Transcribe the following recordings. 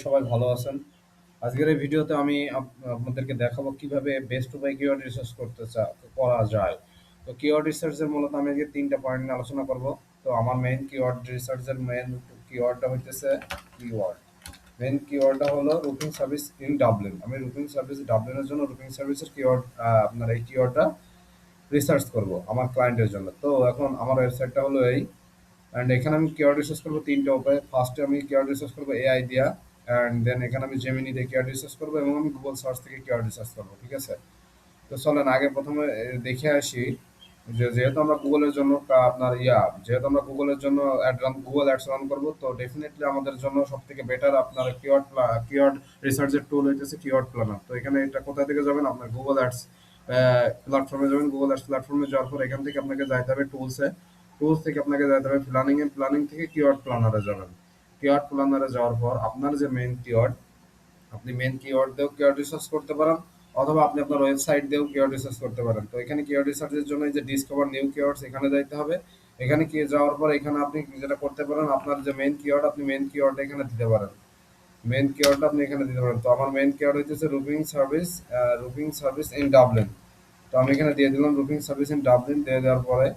সবাই ভালো আছেন। আজকের এই ভিডিওতে আমি আপনাদেরকে দেখাবো কিভাবে বেস্ট উপায় কিওয়ার্ড রিসার্চ করা যায়। তো কিওয়ার্ড রিসার্চের মূলত আমি আজকে ৩টা পয়েন্ট নিয়ে আলোচনা করব। তো আমার মেইন কিওয়ার্ড রিসার্চের মেইন কিওয়ার্ডটা হইতেছে কিওয়ার্ড। মেইন কিওয়ার্ডটা হলো রুফিং সার্ভিস ইন ডাবলিন। আমি রুফিং সার্ভিস ডাবলিনের জন্য রুফিং সার্ভিসের কিওয়ার্ড আপনার এই কিওয়ার্ডটা রিসার্চ করব আমার ক্লায়েন্টের জন্য। তো এখন আমার ওয়েবসাইটটা হলো এই, অ্যান্ড এখানে আমি কিওয়ার্ড রিসার্চ করবো ৩টা উপায়। ফার্স্টে আমি কিওয়ার্ড রিসার্চ করবো এআই দিয়া, অ্যান্ড দেন এখানে আমি জেমিনি দিয়ে কিওয়ার্ড রিসার্চ করবো এবং আমি গুগল সার্চ থেকে কিওয়ার্ড রিসার্চ করবো। ঠিক আছে? তো চলেন আগে প্রথমে দেখে আসি যে যেহেতু আমরা গুগলের জন্য যেহেতু আমরা গুগলের জন্য গুগল অ্যাডস রান করবো, তো ডেফিনেটলি আমাদের জন্য সব থেকে বেটার আপনার কিওয়ার্ড রিসার্চের টুল হইতেছে কিওয়ার্ড প্ল্যানার। তো এখানে এটা কোথা থেকে যাবেন, আপনার গুগল অ্যাডস প্ল্যাটফর্মে যাবেন। গুগল অ্যাডস প্ল্যাটফর্মে যাওয়ার পর এখান থেকে আপনাকে যাইতে হবে টুলস থেকে আপনাকে যাইতে হবে প্ল্যানিং থেকে কিওয়ার্ড প্ল্যানারে যাবেন। কিওয়ার্ড প্ল্যানারে যাওয়ার পর আপনার যে মেইন কিওয়ার্ড, আপনি মেইন কিওয়ার্ড দিয়েও কিওয়ার্ড রিসার্চ করতে পারেন, অথবা আপনি আপনার ওয়েবসাইট দিয়েও কিওয়ার্ড রিসার্চ করতে পারেন। তো এখানে কিওয়ার্ড রিসার্চের জন্য এই যে ডিসকভার নিউ কিওয়ার্ডস এখানে যাইতে হবে। এখানে কি যাওয়ার পর এখানে আপনি যেটা করতে পারেন, আপনার যে মেইন কিওয়ার্ড আপনি মেইন কিওয়ার্ড এখানে দিতে পারেন। মেইন কিওয়ার্ডটা আপনি এখানে দিতে পারেন। তো আমার মেইন কিওয়ার্ড হইতেছে রুফিং সার্ভিস ইন ডাবলিন। তো আমি এখানে দিয়ে দিলাম রুফিং সার্ভিস ইন ডাবলিন। দিয়ে দেওয়ার পরে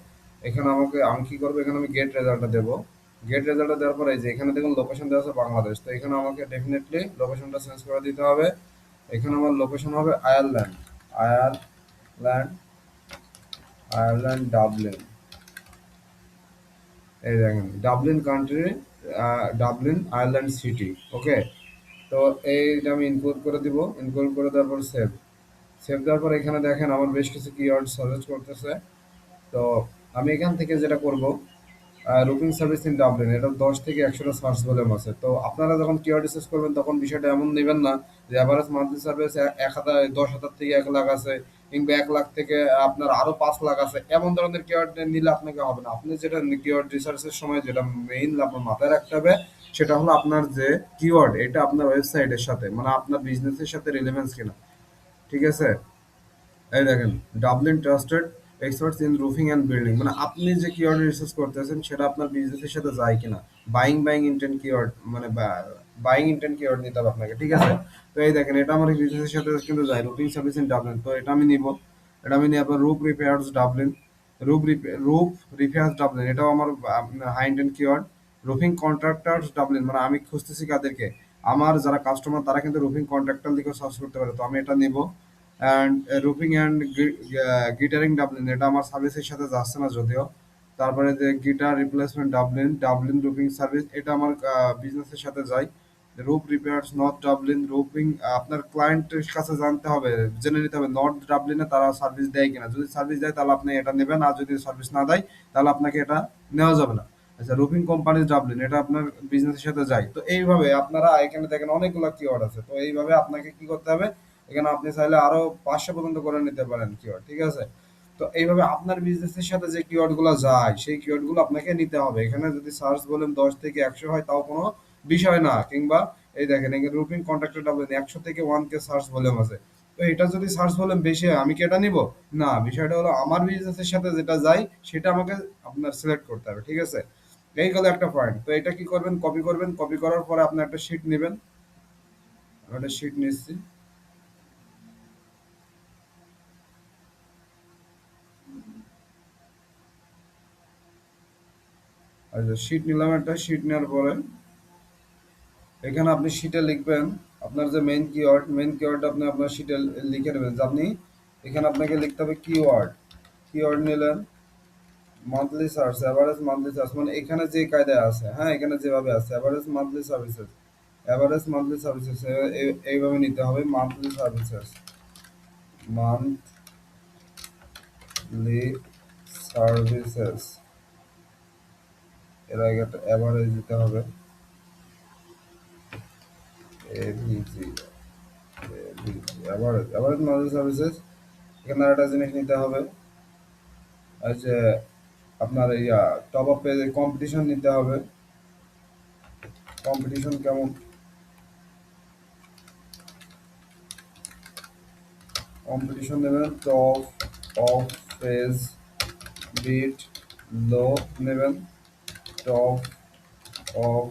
এখানে আমি কি করবো, এখানে আমি গেট রেজাল্টটা দেবো। গেট রেজাল্টটা দেওয়ার পরে এই যে এখানে দেখুন লোকেশন দেওয়া আছে বাংলাদেশ। তো এখানে আমাকে ডেফিনেটলি লোকেশনটা চেঞ্জ করে দিতে হবে। এখানে আমার লোকেশন হবে আয়ারল্যান্ড। Ireland Ireland Dublin. এই দেখেন Dublin country, Dublin Ireland city. Okay. তো এইটা আমি ইনক্লুড করে দিব। ইনক্লুড করে দেওয়ার পর সেভ দেওয়ার পর এখানে দেখেন আমার বেশ কিছু কিওয়ার্ড সাজেস্ট করতেছে। তো আমি এখান থেকে যেটা করব, রুটিং সার্ভিস ইন ডাবলিন, এটা 10 থেকে 100টা সার্চ ভলিউম আছে। তো আপনারা যখন কিওয়ার্ড রিসার্চ করবেন তখন বিষয়টা এমন নেবেন না যে অ্যাভারেজ মান্থলি সার্ভিস 1,000 10,000 থেকে 1 লাখ আছে, কিংবা 1 লাখ থেকে আপনার আরো 5 লাখ আছে, এমন ধরনের কিওয়ার্ড নিলে আপনাকে হবে না। আপনি যেটা কিওয়ার্ড রিসার্চের সময় যেটা মেইন আপনার মাথায় রাখতে হবে, সেটা হলো আপনার যে কিওয়ার্ড এটা আপনার ওয়েবসাইটের সাথে, মানে আপনার বিজনেসের সাথে রিলেভেন্স কিনা। ঠিক আছে? এই দেখেন Dublin trusted experts in roofing and building, মানে আপনি যে কিওয়ার্ড রিসার্চ করতেছেন সেটা আপনার বিজনেসের সাথে যায় কিনা। বাইং ইন্টেন্ট কিওয়ার্ড, মানে বাইং ইন্টেন্ট কিওয়ার্ড নিতে হবে আপনাকে। ঠিক আছে? তো এই দেখেন এটা আমার বিজনেসের সাথে কিন্তু যায়, রুফিং সার্ভিস ইন ডাবলিন। তো এটা আমি নিব। এটা আমি নিয়ে আপনার রুফ রিপেয়ার্স ডাবলিন, এটাও আমার high intent keyword. Roofing contractors Dublin, মানে আমি খুঁজতেছি কাদেরকে, আমার যারা কাস্টমার তারা কিন্তু রুফিং কন্ট্রাক্টর লিখে সার্চ করতে পারে। তো আমি এটা নিব। And roofing and guttering Dublin, এটা আমার সার্ভিসের সাথে যাচ্ছে না যদিও। তারপরে যে gutter replacement Dublin roofing service, এটা আমার বিজনেসের সাথে যায়। Roof repairs north Dublin roofing, আপনার ক্লায়েন্টের কাছে জানতে হবে, জেনে নিতে হবে নর্থ ডাবলিনে তারা সার্ভিস দেয় কিনা। যদি সার্ভিস দেয় তাহলে আপনি এটা নেবেন, আর যদি সার্ভিস না দেয় তাহলে আপনাকে এটা নেওয়া যাবে না। আচ্ছা, রুফিং কোম্পানি ডাবলিন, এটা আপনার বিজনেসের সাথে যায়। তো এইভাবে আপনারা এখানে দেখেন অনেকগুলো কিওয়ার্ড আছে। তো এইভাবে আপনাকে কি করতে হবে, এখানে আপনি চাইলে আরো 500 পর্যন্ত করে নিতে পারেন কিওয়ার্ড। ঠিক আছে? তো এইভাবে আপনার বিজনেসের সাথে যে কিওয়ার্ড গুলো যায় সেই কিওয়ার্ড গুলো আপনাকে নিতে হবে। এখানে যদি সার্চ বলেন 10 থেকে 100 হয় তাও কোনো বিষয় না, কিংবা এই দেখেন এখানে রুফিং কন্ট্রাক্টর বলেন 100 থেকে 1K সার্চ ভলিউম আছে। তো এটা যদি সার্চ ভলিউম বেশি হয় আমি কি এটা নিব? না, বিষয়টা হলো আমার বিজনেসের সাথে যেটা যায় সেটা আমাকে আপনার সিলেক্ট করতে হবে। ঠিক আছে? এই হলো একটা পয়েন্ট। তো এটা কি করবেন, কপি করবেন। কপি করার পরে আপনি একটা শিট নেবেন। একটা শিট নিচ্ছি। আচ্ছা, শিট নিলাম। একটা শিট নেওয়ার পরে এখানে আপনি শিটে লিখবেন আপনার যে মেইন কিওয়ার্ড আপনি আপনার শিটে লিখে নেবেন। যে আপনি এখানে আপনাকে লিখতে হবে কিওয়ার্ড নিলেন monthly search, average monthly search, মানে এখানে যে কায়দায় আছে, হ্যাঁ এখানে যেভাবে আছে এভারেজ মান্থলি সার্ভিসেস এইভাবে নিতে হবে। মান্থলি সার্ভিসেস এর আগে একটা এভারেজ দিতে হবে। AVG average monthly services. এখানে একটা জিনিস নিতে হবে, এই যে আপনার টপ আপ পেজে কম্পিটিশন নিতে হবে। কম্পিটিশন কেমন, কম্পিটিশন নেবেন top of page bid low নেবেন। Top of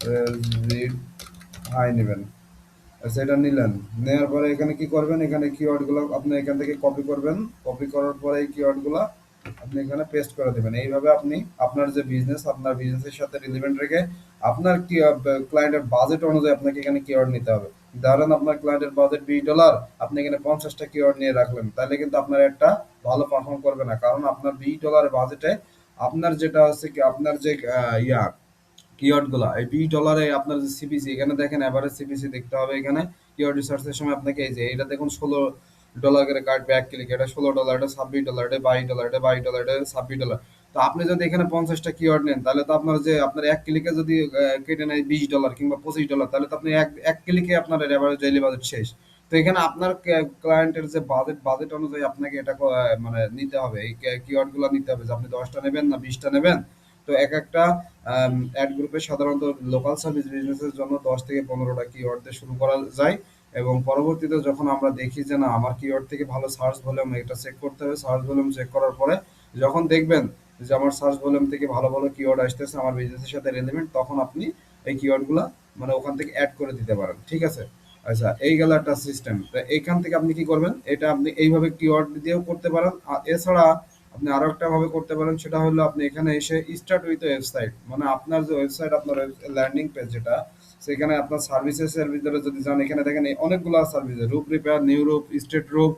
page bid high নেবেন। আচ্ছা, এটা নিলেন। নেওয়ার পরে এখানে কি করবেন? এখানে কিওয়ার্ডগুলো আপনি এখান থেকে কপি করবেন। কপি করার পরে এই কিওয়ার্ডগুলো আপনি এখানে পেস্ট করে দেবেন। এইভাবে আপনি আপনার যে বিজনেস, আপনার বিজনেসের সাথে রিলেভেন্ট রেখে আপনার কি ক্লায়েন্টের বাজেট অনুযায়ী আপনাকে এখানে কিওয়ার্ড নিতে হবে। ধরেন আপনার ক্লায়েন্টের বাজেট $20, আপনি এখানে 50টা কিওয়ার্ড নিয়ে রাখলেন। তাহলে কিন্তু আপনার একটা ভালো পারফর্ম করবে না। কারণ আপনার $20 বাজেটে আপনার যেটা হচ্ছে কি আপনার যে কিওয়ার্ড গুলা এই $20 আপনার যে সিপিসি, এখানে দেখেন এভারেজ সিপিসি দেখতে হবে। এখানে কিওয়ার্ড রিসার্চের সময় আপনাকে এই যে এটা দেখুন $16 করে কাটবে এক ক্লিক। এটা $16, এটা $26, এটা $22, এটা $22, এটা $26। তো আপনি যদি এখানে 50টা কিওয়ার্ড নেন, তাহলে তো আপনার যে আপনার এক ক্লিকে যদি কেটে নেয় $20 কিংবা $25, তাহলে তো আপনি এক এক ক্লিকে আপনার এভারেজ ডেইলি বাজেট শেষ। তো এখানে আপনার ক্লায়েন্টের যে বাজেট অনুযায়ী আপনাকে এটা মানে নিতে হবে, এই কিওয়ার্ড গুলো নিতে হবে যে আপনি 10টা নেবেন না 20টা নেবেন। তো এক একটা অ্যাড গ্রুপে সাধারণত লোকাল সার্ভিস বিজনেসের জন্য 10 থেকে 15টা কিওয়ার্ড দিয়ে শুরু করা যায়। এবং পরবর্তীতে যখন আমরা দেখি যে না আমার কিওয়ার্ড থেকে ভালো সার্চ ভলিউম, এটা চেক করতে হবে। সার্চ ভলিউম চেক করার পরে যখন দেখবেন যে আমার সার্চ ভলিউম থেকে ভালো ভালো কিওয়ার্ড আসতেছে আমার বিজনেসের সাথে রিলেভেন্ট, তখন আপনি এই কিওয়ার্ডগুলো মানে ওখান থেকে অ্যাড করে দিতে পারেন। ঠিক আছে? আচ্ছা, এই গেল একটা সিস্টেম। তো এইখান থেকে আপনি কি করবেন? এটা আপনি এইভাবে কিওয়ার্ড দিয়েও করতে পারেন। আর এছাড়া আপনি আরো একটা ভাবে করতে পারেন, সেটা হলো আপনি এখানে এসে স্টার্ট উইথ ওয়েবসাইট, মানে আপনার যে ওয়েবসাইট, আপনার ল্যান্ডিং পেজ যেটা, সেখানে আপনার সার্ভিসেস এর ভিতরে যদি যান, এখানে দেখেন অনেকগুলো সার্ভিস, রূপ রিপেয়ার, নিউ রূপ, স্টেট রূপ,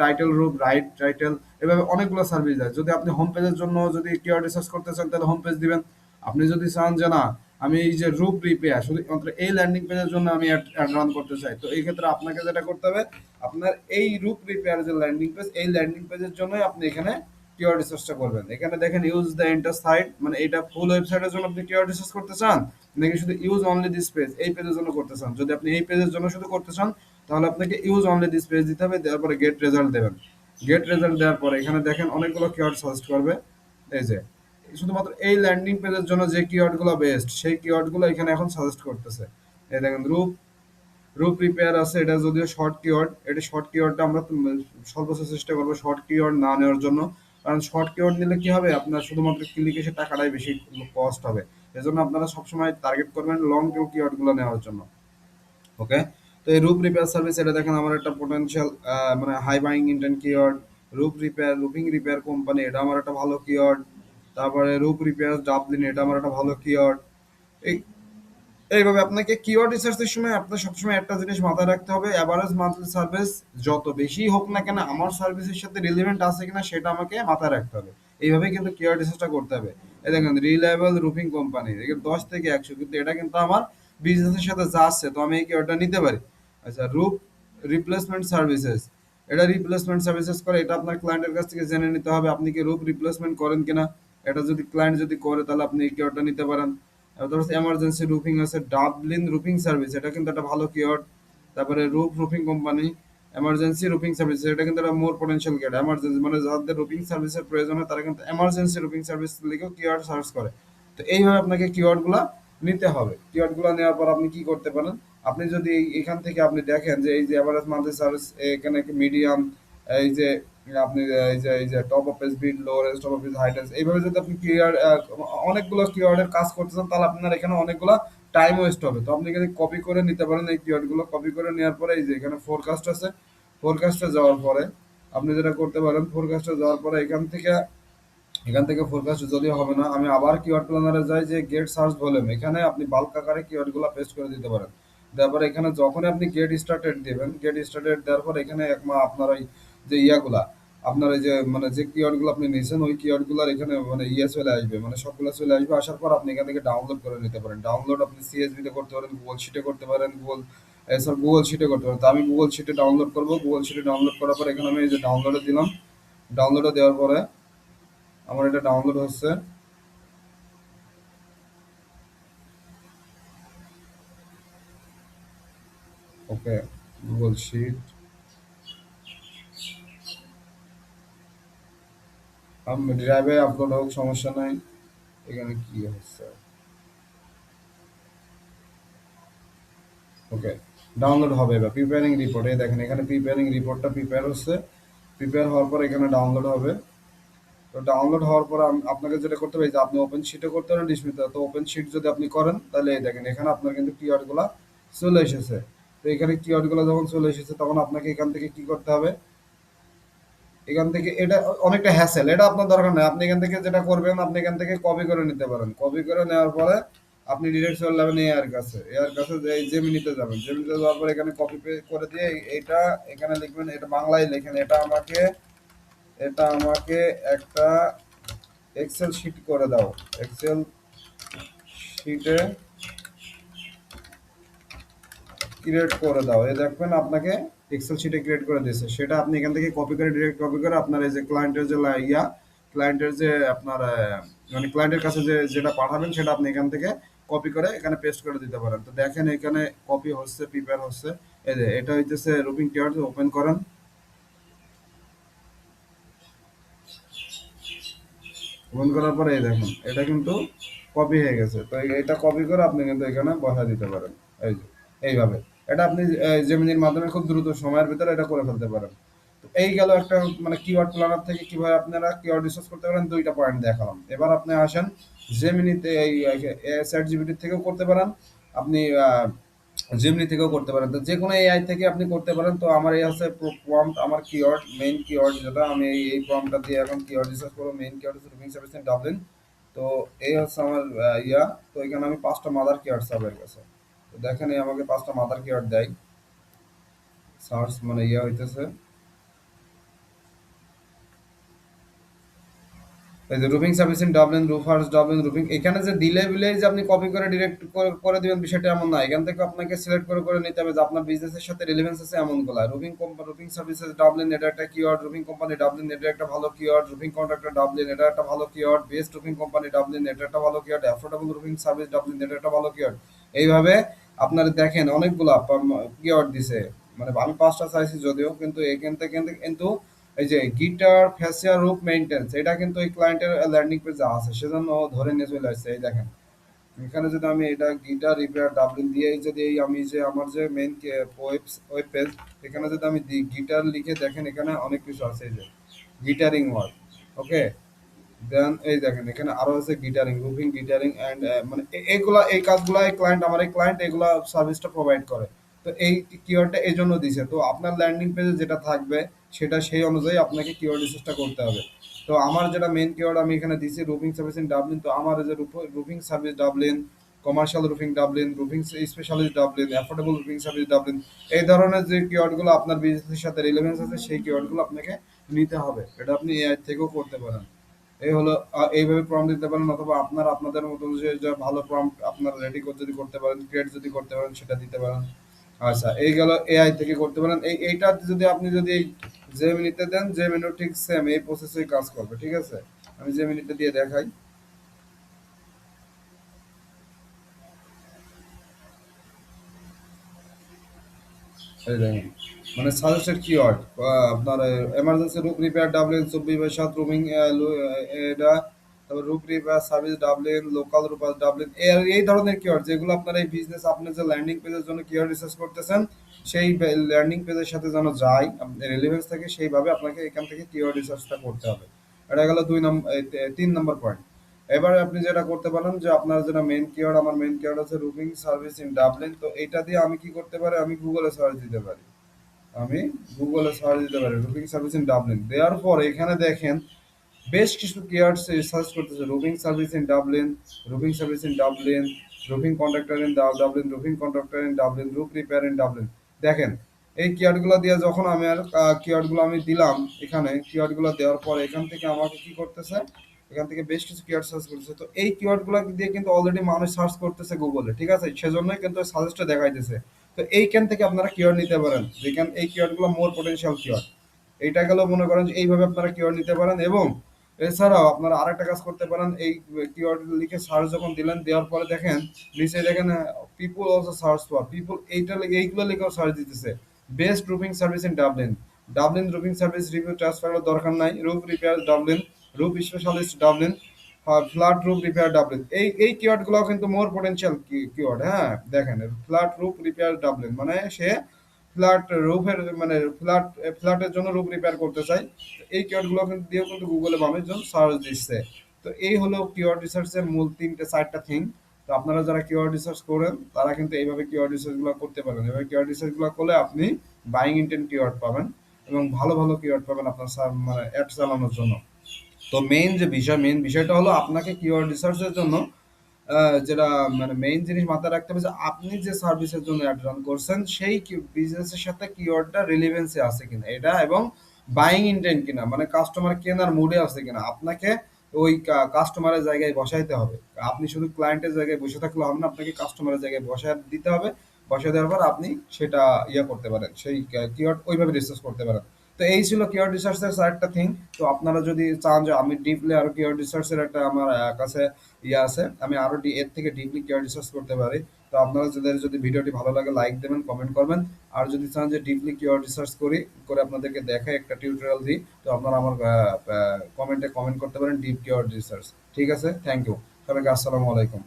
টাইটেল রূপ, রাইট টাইটেল, এভাবে অনেকগুলো সার্ভিস আছে। যদি আপনি হোম পেজের জন্য যদি কিওয়ার্ড রিসার্চ করতে চান, তাহলে হোম পেজ দিবেন। আপনি যদি চান যে না আমি এই যে রূপ রিপেয়ার শুধুমাত্র এই ল্যান্ডিং পেজের জন্য আমি অ্যাড রান করতে চাই, তো এই ক্ষেত্রে আপনাকে যেটা করতে হবে, আপনার এই রূপ রিপেয়ার যে ল্যান্ডিং পেজ, এই ল্যান্ডিং পেজের জন্যই আপনি এখানে কিওয়ার্ড রিসার্চটা করবেন। এখানে দেখেন ইউজ দ্য এন্টার সাইট, মানে এটা ফুল ওয়েবসাইটের জন্য আপনি কিওয়ার্ড রিসার্চ করতে চান নাকি শুধু ইউজ অনলি দিস পেজ এই পেজের জন্য করতে চান। যদি আপনি এই পেজের জন্য শুধু করতে চান, তাহলে আপনাকে ইউজ অনলি দিস পেজ দিতে হবে। দেওয়ার পরে গেট রেজাল্ট দেবেন। গেট রেজাল্ট দেওয়ার পরে এখানে দেখেন অনেকগুলো কিওয়ার্ড সাজেস্ট করবে। এই যে শুধুমাত্র এই ল্যান্ডিং পেজের জন্য যে কিওয়ার্ড গুলো বেস্ট, সেই কিওয়ার্ড গুলো এখানে এখন সাজেস্ট করতেছে। এই দেখেন রূপ রূপ রিপেয়ার আছে, এটা যদিও শর্ট কিওয়ার্ড, এটা শর্ট কিওয়ার্ডটা আমরা সর্বোচ্চ চেষ্টা করবো শর্ট কিওয়ার্ড না নেওয়ার জন্য। কারণ শর্ট কিওয়ার্ড নিলে কি হবে, আপনার শুধুমাত্র ক্লিক এসে টাকাটাই বেশি কস্ট হবে। এজন্য আপনারা সবসময় টার্গেট করবেন লং টেল কিওয়ার্ড গুলো নেওয়ার জন্য। ওকে? তো এই রূপ রিপেয়ার সার্ভিস, এটা দেখেন আমার একটা পোটেনশিয়াল মানে হাই বাইং ইন্টেন্ট কিওয়ার্ড। রূপ রিপেয়ার, রুফিং রিপেয়ার কোম্পানি, এটা আমার একটা ভালো কিওয়ার্ড। তারপরে রূপ রিপেয়ার ডাবলিন, এটা আমার একটা ভালো কিওয়ার্ড। এই এইভাবে আপনাকে কিওয়ার্ড রিসার্চের সময় আপনার সবসময় একটা জিনিস মাথায় রাখতে হবে, এভারেজ মান্থলি সার্ভিস যত বেশি হোক না কেন আমার সার্ভিসের সাথে রিলেভেন্ট আছে কিনা সেটা আমাকে মাথায় রাখতে হবে। এইভাবে কিন্তু কিওয়ার্ড রিসার্চটা করতে হবে। এই দেখেন রিলায়েবল রুফিং কোম্পানি, 10 থেকে 100, কিন্তু এটা কিন্তু আমার বিজনেসের সাথে যাচ্ছে, তো আমি এই কিওয়ার্ডটা নিতে পারি। আচ্ছা, রুফ রিপ্লেসমেন্ট সার্ভিসেস, এটা রিপ্লেসমেন্ট সার্ভিসেস করে, এটা আপনার ক্লায়েন্টের কাছ থেকে জেনে নিতে হবে আপনি কি রুফ রিপ্লেসমেন্ট করেন কিনা। এটা যদি ক্লায়েন্ট যদি করে, তাহলে আপনি এই কিওয়ার্ডটা নিতে পারেন। তারপর হচ্ছে এমার্জেন্সি রুফিং আছে, ডাবলিন রুফিং সার্ভিস, এটা কিন্তু একটা ভালো কিওয়ার্ড। তারপরে roof roofing company, emergency roofing service, এটা কিন্তু একটা মোর পটেনশিয়াল কিওয়ার্ড। এমার্জেন্সি মানে যাদের রুফিং সার্ভিসের প্রয়োজন হয়, তারা কিন্তু এমার্জেন্সি রুফিং সার্ভিস লিখেও কিওয়ার্ড সার্চ করে। তো এইভাবে আপনাকে কিওয়ার্ডগুলো নিতে হবে। কিওয়ার্ডগুলো নেওয়ার পর আপনি কি করতে পারেন, আপনি যদি এখান থেকে আপনি দেখেন যে এই যে এভারেজ মান্থলি সার্ভিস, এখানে মিডিয়াম, এই যে আপনি এই যে top of page, bid, low range, top of page, high range, এইভাবে যদি আপনি অনেকগুলো কিওয়ার্ডের কাজ করতে চান, তাহলে আপনার এখানে অনেকগুলো টাইম ওয়েস্ট হবে। তো আপনি এখানে কপি করে নিতে পারেন এই কিওয়ার্ডগুলো। কপি করে নেওয়ার পরে এই যে এখানে ফোরকাস্ট আছে, ফোরকাস্টে যাওয়ার পরে আপনি যেটা করতে পারেন, ফোরকাস্টে যাওয়ার পরে এখান থেকে ফোরকাস্ট যদিও হবে না, আমি আবার কিওয়ার্ড প্ল্যানারে যাই, যে গেট সার্চ ভলিউম, এখানে আপনি বাল্ক আকারে কিওয়ার্ডগুলো পেস্ট করে দিতে পারেন। তারপর এখানে যখন আপনি গেট স্টার্টেড দিবেন, গেট স্টার্টেড দেওয়ার পর এখানে আপনার ওই যে ইয়াগুলা, আপনার এই যে মানে যে কিওয়ার্ডগুলো আপনি নিয়েছেন, ওই কিওয়ার্ডগুলোর এখানে মানে চলে আসবে, মানে সবগুলো চলে আসবে। আসার পর আপনি এখান থেকে ডাউনলোড করে নিতে পারেন। ডাউনলোড আপনি সিএসভি তে করতে পারেন, গুগল শিটে করতে পারেন, গুগল শিটে করতে পারেন। তো আমি গুগল শিটে ডাউনলোড করবো। গুগল শিটে ডাউনলোড করার পর এখানে আমি এই যে ডাউনলোডে দিলাম। ডাউনলোডে দেওয়ার পরে আমার এটা ডাউনলোড হচ্ছে। ওকে, গুগল শিট আমি ড্রাইভে আপলোড হোক, সমস্যা নাই। এখানে কি হচ্ছে? ওকে, ডাউনলোড হবে। এবার প্রিপেয়ারিং রিপোর্ট, এই দেখেন এখানে প্রিপেয়ারিং রিপোর্টটা প্রিপেয়ার হচ্ছে। প্রিপেয়ার হওয়ার পর এখানে ডাউনলোড হবে। তো ডাউনলোড হওয়ার পর আপনাকে যেটা করতে হবে, যে আপনি ওপেন শিটে করতে পারেন ডিসমিতে। তো ওপেন শিট যদি আপনি করেন, তাহলে এই দেখেন এখানে আপনার কিন্তু কিওয়ার্ডগুলো চলে এসেছে। তো এখানে কিওয়ার্ড গুলো যখন চলে এসেছে তখন আপনাকে এখান থেকে কি করতে হবে, এখান থেকে এটা অনেকটা হ্যাসেল, এটা আপনার দরকার নাই। আপনি এখান থেকে যেটা করবেন, আপনি এখান থেকে কপি করে নিতে পারেন। কপি করে নেওয়ার পরে আপনি ডিরেক্ট চলে যাবেন এআর কাছে। এআর কাছে যে জেমিনিতে যাবেন। জেমিনিতে যাওয়ার পরে এখানে কপি করে দিয়ে এইটা এখানে লিখবেন, এটা বাংলায় লেখেন, এটা আমাকে একটা এক্সেল শিট করে দাও। এক্সেল শিটে ক্রিয়েট করে দাও। এই দেখবেন আপনাকে এক্সেল শিটে ক্রিয়েট করে দিয়েছে। সেটা আপনি এখান থেকে কপি করে, ডিরেক্ট কপি করে আপনার এই যে ক্লায়েন্টের যে ক্লায়েন্টের যে আপনার মানে ক্লায়েন্টের কাছে যে যেটা পাঠাবেন সেটা আপনি এখান থেকে কপি করে এখানে পেস্ট করে দিতে পারেন। তো দেখেন এখানে কপি হচ্ছে, প্রিপেয়ার হচ্ছে। এই যে এটা হইতেছে রুবিং কিওয়ার্ড, ওপেন করেন। ওপেন করার পরে এই দেখুন এটা কিন্তু কপি হয়ে গেছে। তো এটা কপি করে আপনি কিন্তু এখানে বসা দিতে পারেন। এই যে এইভাবে এটা আপনি জেমিনির মাধ্যমে খুব দ্রুত সময়ের ভিতরে এটা করে ফেলতে পারেন। তো এই গেল একটা মানে কিওয়ার্ড প্ল্যানার থেকে কিভাবে আপনারা কিওয়ার্ড রিসার্চ করতে পারেন, দুইটা পয়েন্ট দেখালাম। এবার আপনি আসেন জেমিনিতে, এই চ্যাট জিপিটি থেকেও করতে পারেন, আপনি জেমিনি থেকেও করতে পারেন। তো যে কোনো এআই থেকে আপনি করতে পারেন। তো আমার এই হচ্ছে প্রম্পট, আমার কিওয়ার্ড, মেইন কিওয়ার্ড যেটা আমি এই প্রম্পটটা দিয়ে এখন কিওয়ার্ড রিসার্চ করবো। মেইন কিওয়ার্ড হচ্ছে রুবিং সার্ভিস ইন ডাবলিন। তো এই হচ্ছে আমার তো এখানে আমি 5টা মাদার কিওয়ার্ড সাবের কাছে। তো দেখেন এই আমাকে 5টা মাদার কিওয়ার্ড দেয়। সার্চ মানে হইতেছে এই যে roofing service in Dublin, রুফার্স Dublin roofing, এখানে যে দিলে বিলে যে আপনি কপি করে ডিরেক্ট করে দিবেন বিষয়টা এমন না। এখান থেকে আপনাকে সিলেক্ট করে নিতে হবে যে আপনার বিজনেসের সাথে রিলেভেন্স আছে এমনগুলা। Roofing company, roofing services Dublin এটা একটা কিওয়ার্ড, রুফিং কোম্পানি ডাবলিন এটা একটা ভালো কিওয়ার্ড, রুফিং কন্ট্রাক্টর ডাবলিন এটা একটা ভালো keyword, best roofing company Dublin এটা একটা ভালো keyword, affordable roofing service Dublin এটা একটা ভালো কিওয়ার্ড। এইভাবে আপনার দেখেন অনেকগুলা কিওয়ার্ড দিছে। মানে আমি 5টা চাইছি যদিও, কিন্তু এখান থেকে কিন্তু এই যে গিটার ফেসিয়াল রুফ মেইনটেন্স এটা কিন্তু এই ক্লায়েন্টের ল্যান্ডিং পেজে আছে, সেজন্য ও ধরে নিয়ে চলে আসছে। এই দেখেন এখানে যদি আমি এটা গিটার রিপেয়ার ডাবলিন দিয়ে যদি এই আমি যে আমার যে মেইন ওয়েব পেজ, এখানে যদি আমি দিই গিটার লিখে, দেখেন এখানে অনেক কিছু আছে। এই যে গিটারিং ওয়ার্ক, ওকে। দেন এই দেখেন এখানে আরো আছে গিটারিং, রুফিং গিটারিং এন্ড মানে এইগুলা এই কাজগুলা এই ক্লায়েন্ট, আমার এই ক্লায়েন্ট এগুলা সার্ভিসটা প্রোভাইড করে। তো এই কিওয়ার্ডটা এই জন্য দিছে। তো আপনার ল্যান্ডিং পেজে যেটা থাকবে সেটা সেই অনুযায়ী আপনাকে কিওয়ার্ড রিসার্চটা করতে হবে। তো আমার যেটা মেইন কিওয়ার্ড আমি এখানে দিছি রুফিং সার্ভিস ইন ডাবলিন। তো আমার এই যে roofing service Dublin, commercial roofing Dublin, roofing specialist Dublin, affordable roofing service Dublin, এই ধরনের যে কিওয়ার্ডগুলো আপনার বিজনেসের সাথে রিলেভেন্স আছে সেই কিওয়ার্ডগুলো আপনাকে নিতে হবে। এটা আপনি এআই থেকেও করতে পারেন। এই হলো এইভাবে প্রম্পট দিতে পারেন, অথবা আপনারা আপনাদের মতো যে যে ভালো প্রম্পট আপনারা রেডি যদি করতে পারেন, ক্রিয়েট যদি করতে পারেন সেটা দিতে পারেন। আচ্ছা এই গেল এআই থেকে করতে পারেন। এইটা যদি আপনি যদি এই জেমিনিতে দেন, জেমিনিও ঠিক সেম এই প্রসেসেই কাজ করবে। ঠিক আছে, আমি জেমিনিতে দিয়ে দেখাই। এই দেখেন মানে সাজেস্টেড কিওয়ার্ড আপনার emergency roof repair Dublin 24/7 roofing এটা, তারপর roof repair service Dublin, local roofer Dublin, এই ধরনের কিওয়ার্ড যেগুলো আপনার এই বিজনেস আপনি যে ল্যান্ডিং পেজের জন্য কিওয়ার্ড রিসার্চ করতেছেন সেই ল্যান্ডিং পেজের সাথে যেন যায়, রিলেভেন্স থাকে, সেইভাবে আপনাকে এখান থেকে কিওয়ার্ড রিসার্চটা করতে হবে। এটা গেল 3 নম্বর পয়েন্ট। এবারে আপনি যেটা করতে পারেন যে আপনার যেটা মেইন কিওয়ার্ড, আমার মেইন কিওয়ার্ড হচ্ছে রুফিং সার্ভিস ইন ডাবলিন। তো এটা দিয়ে আমি কি করতে পারি, আমি গুগলে সার্চ দিতে পারি। আমি গুগলে সার্চ দিতে পারি রুফিং সার্ভিস ইন ডাবলিন, দেওয়ার পর এখানে দেখেন বেশ কিছু কিওয়ার্ড সার্চ করতেছে। Roofing service in Dublin, roofing service in Dublin, roofing contractor in Dublin, roofing contractor in Dublin, roof repair in Dublin. দেখেন এই কিওয়ার্ডগুলো দিয়ে যখন আমি আর কিওয়ার্ডগুলো আমি দিলাম, এখানে কিওয়ার্ডগুলো দেওয়ার পর এখান থেকে আমাকে কি করতেছে, এখান থেকে বেশ কিছু কিওয়ার্ড সার্চ করতেছে। তো এই কিওয়ার্ডগুলো দিয়ে কিন্তু অলরেডি মানুষ সার্চ করতেছে গুগলে, ঠিক আছে, সেজন্যই কিন্তু সাজেস্টটা দেখাইতেছে। তো এইখান থেকে আপনারা কিওয়ার্ড নিতে পারেন, যেখান এই কিওয়ার্ডগুলো মোর পটেনশিয়াল কিওয়ার্ড। এইটা গেল মনে করেন যে এইভাবে আপনারা কিওয়ার্ড নিতে পারেন। এবং এছাড়াও আপনারা আরেকটা কাজ করতে পারেন, এই কিওয়ার্ড লিখে সার্চ যখন দিলেন, দেওয়ার পরে দেখেন নিচে দেখেন people also search for people, এইগুলো লিখেও সার্চ দিতেছে। Best roofing service in Dublin, Dublin roofing service review ট্রান্সফারের দরকার নাই, roof repair Dublin, roof specialist Dublin, flat roof repair Dublin. এই কিওয়ার্ডগুলো কিন্তু মোর পটেনশিয়াল কিওয়ার্ড। হ্যাঁ দেখেন ফ্ল্যাট রুফ রিপেয়ার ডাবলিন মানে সে ফ্ল্যাট রুফের মানে ফ্ল্যাটের জন্য রুফ রিপেয়ার করতে চাই। এই কিওয়ার্ডগুলো কিন্তু দিয়েও কিন্তু গুগলে মানুষজন সার্চ দিচ্ছে। তো এই হলো কিওয়ার্ড রিসার্চের মূল 3-4টা থিং। তো আপনারা যারা কিওয়ার্ড রিসার্চ করেন তারা কিন্তু এইভাবে কিওয়ার্ড রিসার্চ গুলো করতে পারেন। এভাবে কিওয়ার্ড রিসার্চ গুলো করলে আপনি বাইং ইন্টেন্ট কিওয়ার্ড পাবেন এবং ভালো ভালো কিওয়ার্ড পাবেন আপনার মানে অ্যাড চালানোর জন্য। তো মেইন বিষয়টা হলো আপনাকে কিওয়ার্ড রিসার্চের জন্য যেটা মানে মেইন জিনিস মাথায় রাখতে হবে যে আপনি যে সার্ভিসের জন্য অ্যাড রান করছেন সেই বিজনেসের সাথে কিওয়ার্ডটা রিলেভেন্সি আছে কিনা এটা, এবং বাইং ইন্টেন্ট কিনা, মানে কাস্টমার কেনার মুডে আছে কিনা। আপনাকে ওই কাস্টমারের জায়গায় বসাইতে হবে। আপনি শুধু ক্লায়েন্টের জায়গায় বসে থাকলে হবে না, আপনাকে কাস্টমারের জায়গায় বসায় দিতে হবে। বসায় দেওয়ার পর আপনি সেটা করতে পারেন, সেই কিওয়ার্ড ওইভাবে রিসার্চ করতে পারেন। তো এই ছিল কিওয়ার্ড রিসার্চের আরেকটা থিং। তো আপনারা যদি চান যে আমি ডিপলি আরো কিওয়ার্ড রিসার্চের একটা আমার কাছে আছে, আমি আরো এর থেকে ডিপলি কিওয়ার্ড রিসার্চ করতে পারি। তো আপনারা যদি ভিডিওটি ভালো লাগে লাইক দেবেন, কমেন্ট করবেন। আর যদি চান যে ডিপলি কিওয়ার্ড রিসার্চ করে আপনাদেরকে দেখাই একটা টিউটোরিয়াল দিই, তো আপনারা আমার কমেন্টে কমেন্ট করতে পারেন ডিপ কিওয়ার্ড রিসার্চ। ঠিক আছে, থ্যাংক ইউ সবাইকে, আসসালামু আলাইকুম।